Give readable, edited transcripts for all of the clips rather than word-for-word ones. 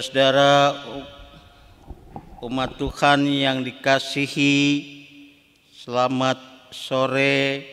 Saudara-saudara umat Tuhan yang dikasihi, selamat sore.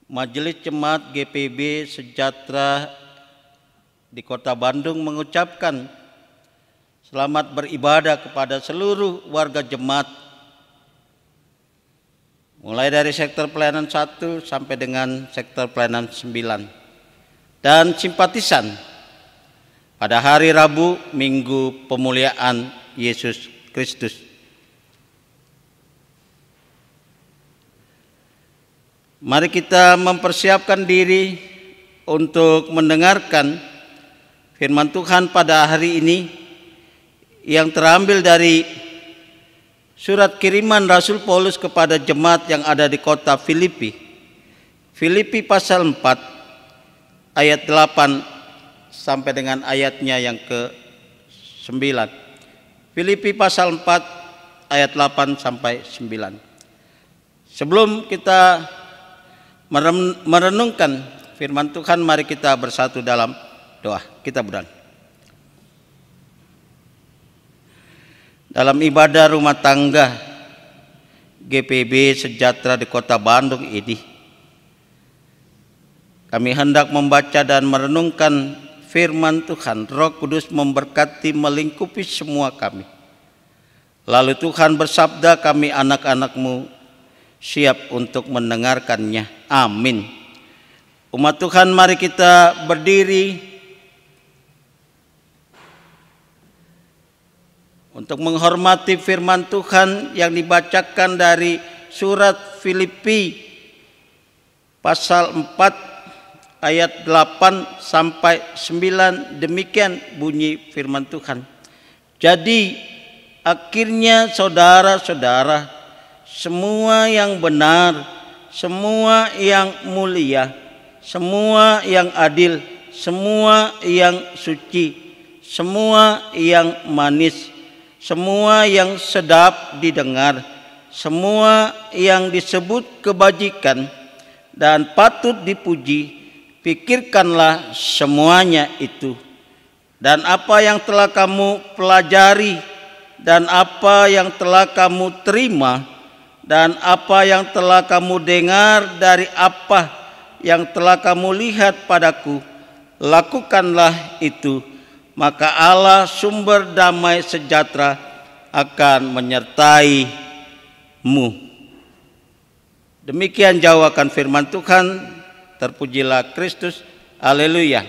Majelis Jemaat GPB Sejahtera di Kota Bandung mengucapkan selamat beribadah kepada seluruh warga jemaat, mulai dari sektor pelayanan 1 sampai dengan sektor pelayanan 9, dan simpatisan pada hari Rabu Minggu Pemuliaan Yesus Kristus. Mari kita mempersiapkan diri untuk mendengarkan firman Tuhan pada hari ini yang terambil dari surat kiriman Rasul Paulus kepada jemaat yang ada di kota Filipi. Filipi pasal 4 ayat 8 sampai dengan ayatnya yang ke-9. Filipi pasal 4 ayat 8 sampai 9. Sebelum kita merenungkan firman Tuhan, mari kita bersatu dalam doa. Kita berdoa. Dalam ibadah rumah tangga GPB Sejahtera di Kota Bandung ini, kami hendak membaca dan merenungkan firman Tuhan. Roh Kudus memberkati melingkupi semua kami. Lalu Tuhan bersabda, kami anak-anak-Mu siap untuk mendengarkannya. Amin. Umat Tuhan, mari kita berdiri untuk menghormati firman Tuhan yang dibacakan dari surat Filipi pasal 4 ayat 8 sampai 9. Demikian bunyi firman Tuhan. Jadi akhirnya saudara-saudara, semua yang benar, semua yang mulia, semua yang adil, semua yang suci, semua yang manis, semua yang sedap didengar, semua yang disebut kebajikan dan patut dipuji, pikirkanlah semuanya itu. Dan apa yang telah kamu pelajari, dan apa yang telah kamu terima, dan apa yang telah kamu dengar dari apa yang telah kamu lihat padaku, lakukanlah itu. Maka Allah sumber damai sejahtera akan menyertai-Mu. Demikian jawaban firman Tuhan. Terpujilah Kristus. Haleluya.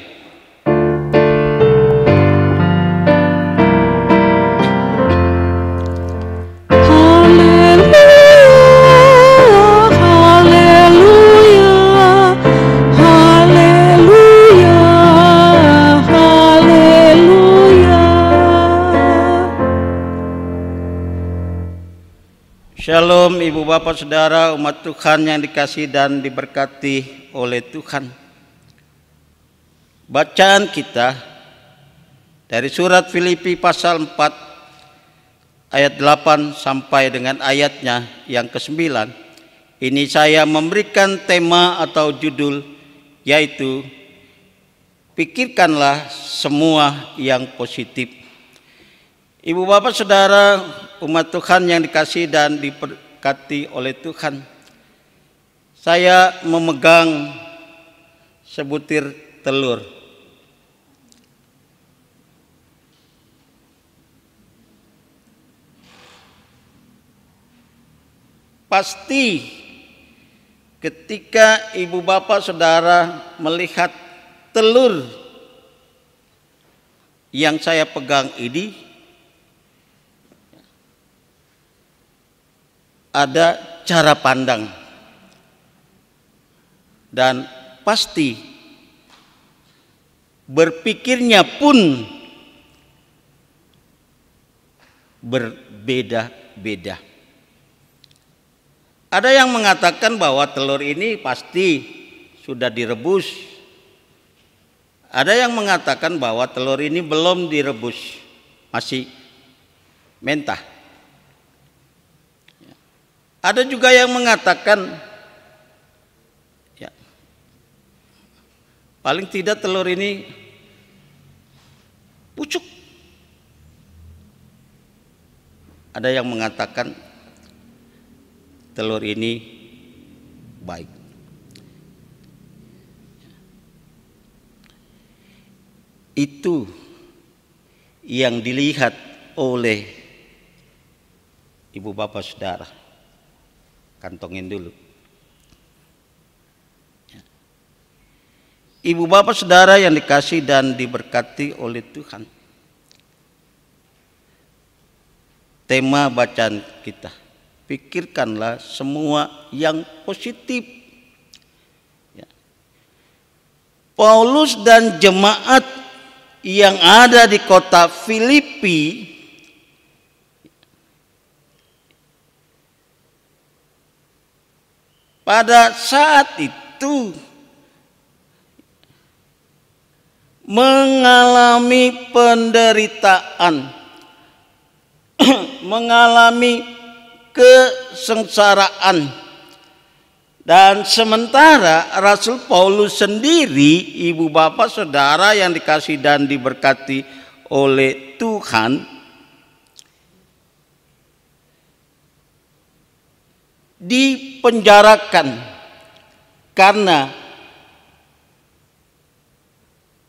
Shalom Ibu Bapak Saudara umat Tuhan yang dikasihi dan diberkati oleh Tuhan. Bacaan kita dari surat Filipi pasal 4 ayat 8 sampai dengan ayatnya yang ke-9. Ini saya memberikan tema atau judul, yaitu pikirkanlah semua yang positif. Ibu Bapak Saudara umat Tuhan yang dikasihi dan diberkati oleh Tuhan, saya memegang sebutir telur. Pasti ketika Ibu Bapak Saudara melihat telur yang saya pegang ini, ada cara pandang, dan pasti berpikirnya pun berbeda-beda. Ada yang mengatakan bahwa telur ini pasti sudah direbus. Ada yang mengatakan bahwa telur ini belum direbus, masih mentah. Ada juga yang mengatakan ya, paling tidak telur ini pucuk, Ada yang mengatakan telur ini baik. Itu yang dilihat oleh ibu bapak saudara. Kantongin dulu. Ibu bapak saudara yang dikasih dan diberkati oleh Tuhan. Tema bacaan kita, pikirkanlah semua yang positif. Ya. Paulus dan jemaat yang ada di kota Filipi pada saat itu mengalami penderitaan, mengalami kesengsaraan, dan sementara Rasul Paulus sendiri, ibu bapak saudara yang dikasih dan diberkati oleh Tuhan, dipenjarakan karena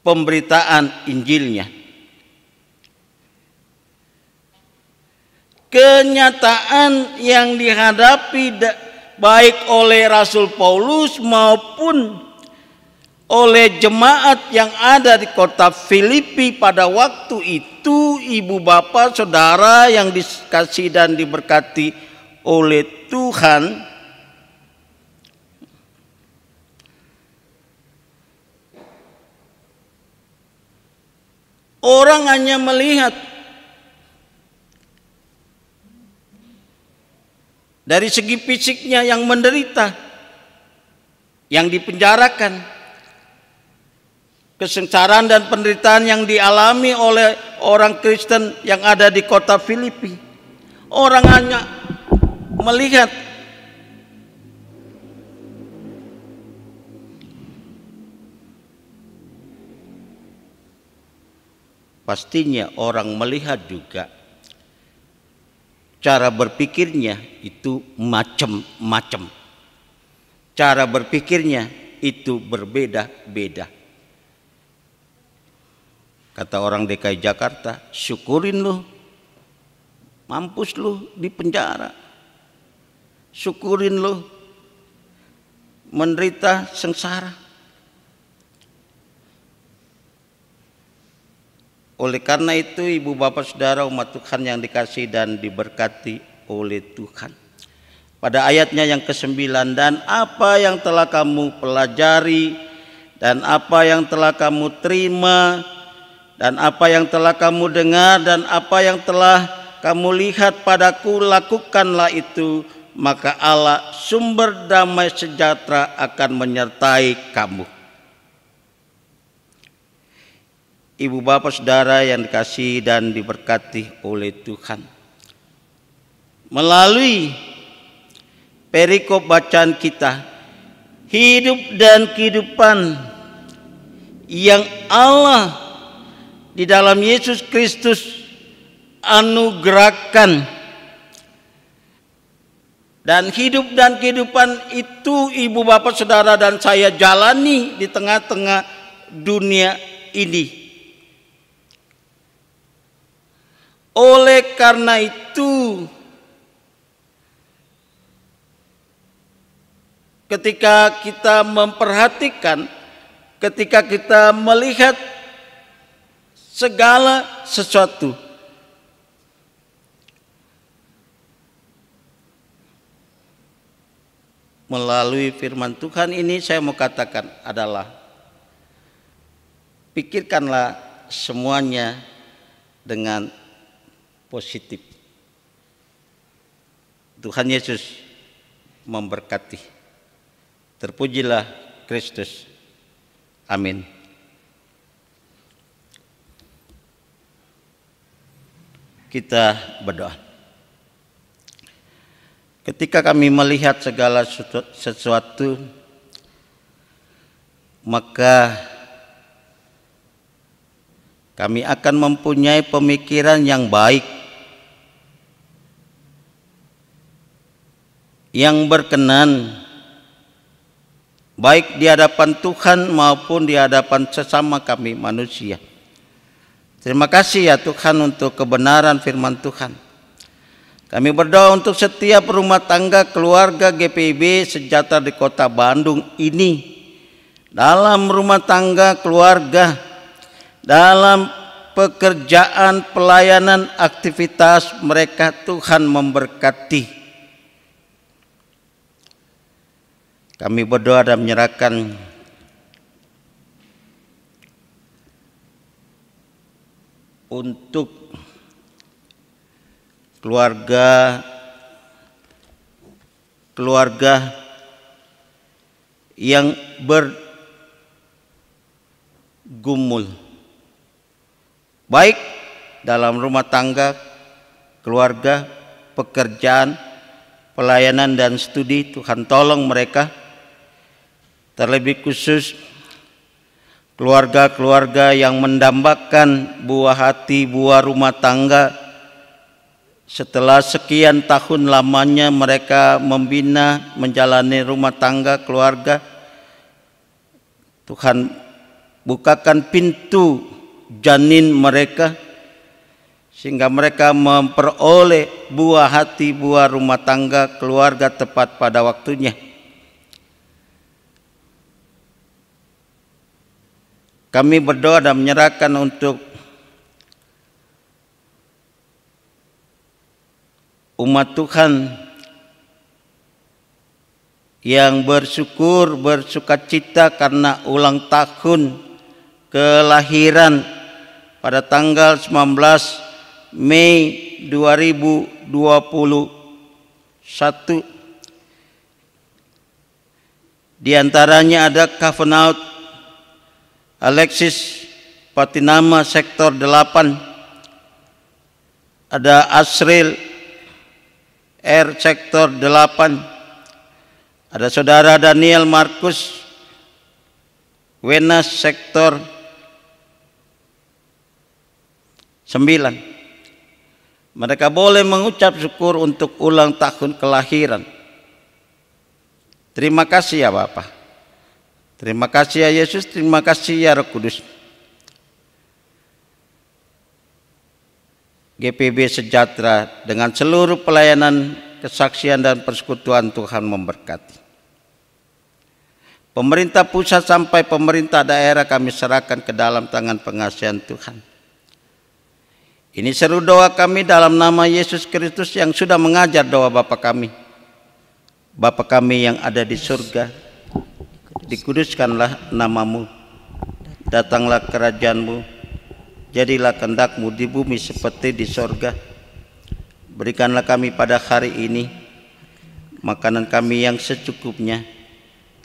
pemberitaan Injilnya. Kenyataan yang dihadapi baik oleh Rasul Paulus maupun oleh jemaat yang ada di kota Filipi pada waktu itu, ibu bapak saudara yang dikasih dan diberkati oleh Tuhan, orang hanya melihat dari segi fisiknya yang menderita, yang dipenjarakan, kesengsaraan dan penderitaan yang dialami oleh orang Kristen yang ada di kota Filipi. Orang hanya melihat pastinya orang melihat juga cara berpikirnya itu macam-macam. Cara berpikirnya itu berbeda-beda. Kata orang DKI Jakarta, syukurin lu, mampus lu di penjara. Syukurin lu, menderita sengsara. Oleh karena itu, ibu bapak saudara umat Tuhan yang dikasih dan diberkati oleh Tuhan, pada ayatnya yang ke-9, dan apa yang telah kamu pelajari, dan apa yang telah kamu terima, dan apa yang telah kamu dengar, dan apa yang telah kamu lihat padaku, lakukanlah itu, maka Allah sumber damai sejahtera akan menyertai kamu. Ibu bapak saudara yang dikasihi dan diberkati oleh Tuhan, melalui perikop bacaan kita, hidup dan kehidupan yang Allah di dalam Yesus Kristus anugerahkan, dan hidup dan kehidupan itu ibu bapak saudara dan saya jalani di tengah-tengah dunia ini. Oleh karena itu, ketika kita memperhatikan, ketika kita melihat segala sesuatu, melalui firman Tuhan ini saya mau katakan adalah, pikirkanlah semuanya dengan positif. Tuhan Yesus memberkati. Terpujilah Kristus. Amin. Kita berdoa. Ketika kami melihat segala sesuatu, maka kami akan mempunyai pemikiran yang baik yang berkenan baik di hadapan Tuhan maupun di hadapan sesama kami manusia. Terima kasih ya Tuhan untuk kebenaran firman Tuhan. Kami berdoa untuk setiap rumah tangga keluarga GPIB Sejahtera di Kota Bandung ini. Dalam rumah tangga keluarga, dalam pekerjaan, pelayanan, aktivitas mereka, Tuhan memberkati. Kami berdoa dan menyerahkan untuk keluarga yang bergumul, baik dalam rumah tangga, keluarga, pekerjaan, pelayanan dan studi. Tuhan tolong mereka, terlebih khusus keluarga-keluarga yang mendambakan buah hati, buah rumah tangga. Setelah sekian tahun lamanya mereka membina, menjalani rumah tangga, keluarga, Tuhan bukakan pintu janin mereka sehingga mereka memperoleh buah hati, buah rumah tangga, keluarga tepat pada waktunya. Kami berdoa dan menyerahkan untuk umat Tuhan yang bersyukur, bersukacita karena ulang tahun kelahiran pada tanggal 19 Mei 2021. Di antaranya ada Kavanaut Alexis Patinama sektor 8, ada Asril R sektor 8, ada saudara Daniel Markus Wenas sektor 9. Mereka boleh mengucap syukur untuk ulang tahun kelahiran. Terima kasih ya Bapa. Terima kasih ya Yesus, terima kasih ya Roh Kudus. GPIB Sejahtera dengan seluruh pelayanan, kesaksian dan persekutuan Tuhan memberkati. Pemerintah pusat sampai pemerintah daerah kami serahkan ke dalam tangan pengasihan Tuhan. Ini seru doa kami dalam nama Yesus Kristus yang sudah mengajar doa Bapa kami. Bapa kami yang ada di surga, dikuduskanlah namamu, datanglah kerajaanmu, jadilah kehendak-Mu di bumi seperti di sorga. Berikanlah kami pada hari ini makanan kami yang secukupnya,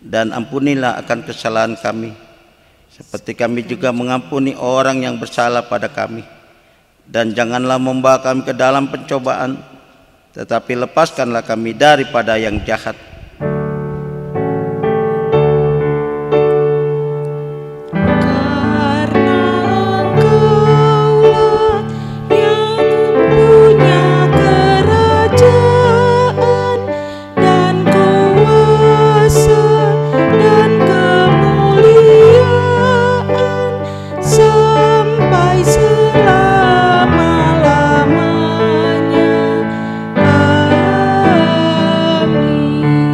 dan ampunilah akan kesalahan kami, seperti kami juga mengampuni orang yang bersalah pada kami. Dan janganlah membawa kami ke dalam pencobaan, tetapi lepaskanlah kami daripada yang jahat. Amin.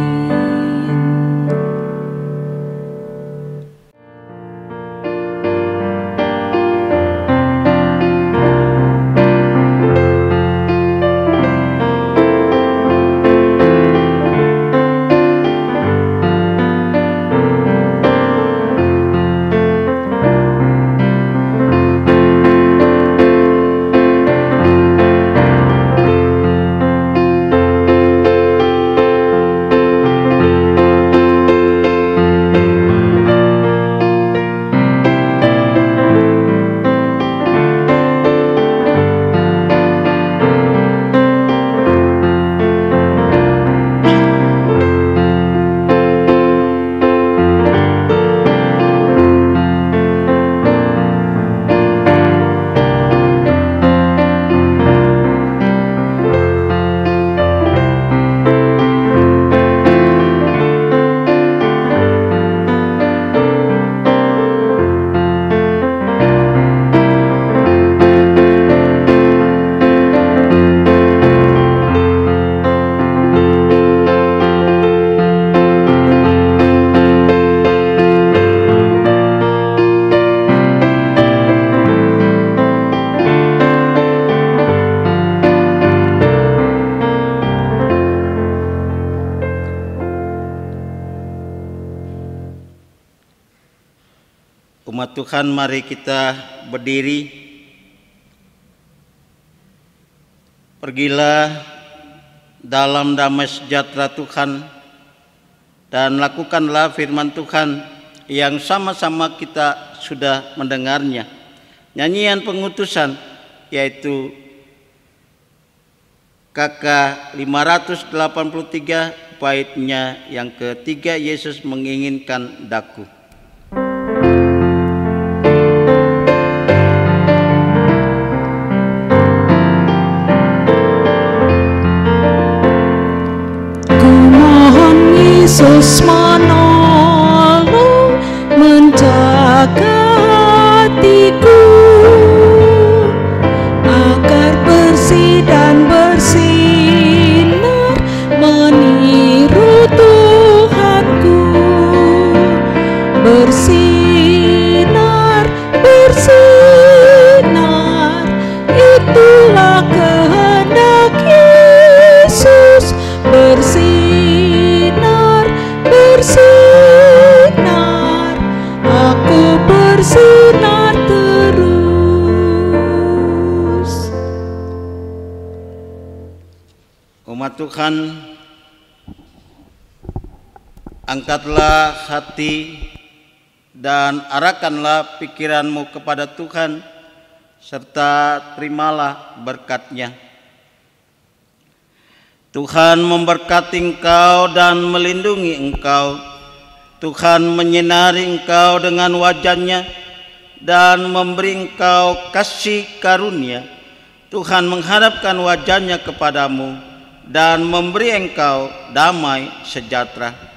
Umat Tuhan, mari kita berdiri. Pergilah dalam damai sejahtera Tuhan dan lakukanlah firman Tuhan yang sama-sama kita sudah mendengarnya. Nyanyian pengutusan yaitu KK 583 baitnya yang ketiga, Yesus menginginkan daku. Yesus menolong, menjaga hatiku agar bersih dan bersinar meniru Tuhanku. Bersinar, bersinar, itulah kehendak Yesus. Bersinar, bersinar, aku bersinar terus. Umat Tuhan, angkatlah hati dan arahkanlah pikiranmu kepada Tuhan, serta terimalah berkat-Nya. Tuhan memberkati engkau dan melindungi engkau. Tuhan menyinari engkau dengan wajah-Nya dan memberi engkau kasih karunia. Tuhan menghadapkan wajah-Nya kepadamu dan memberi engkau damai sejahtera.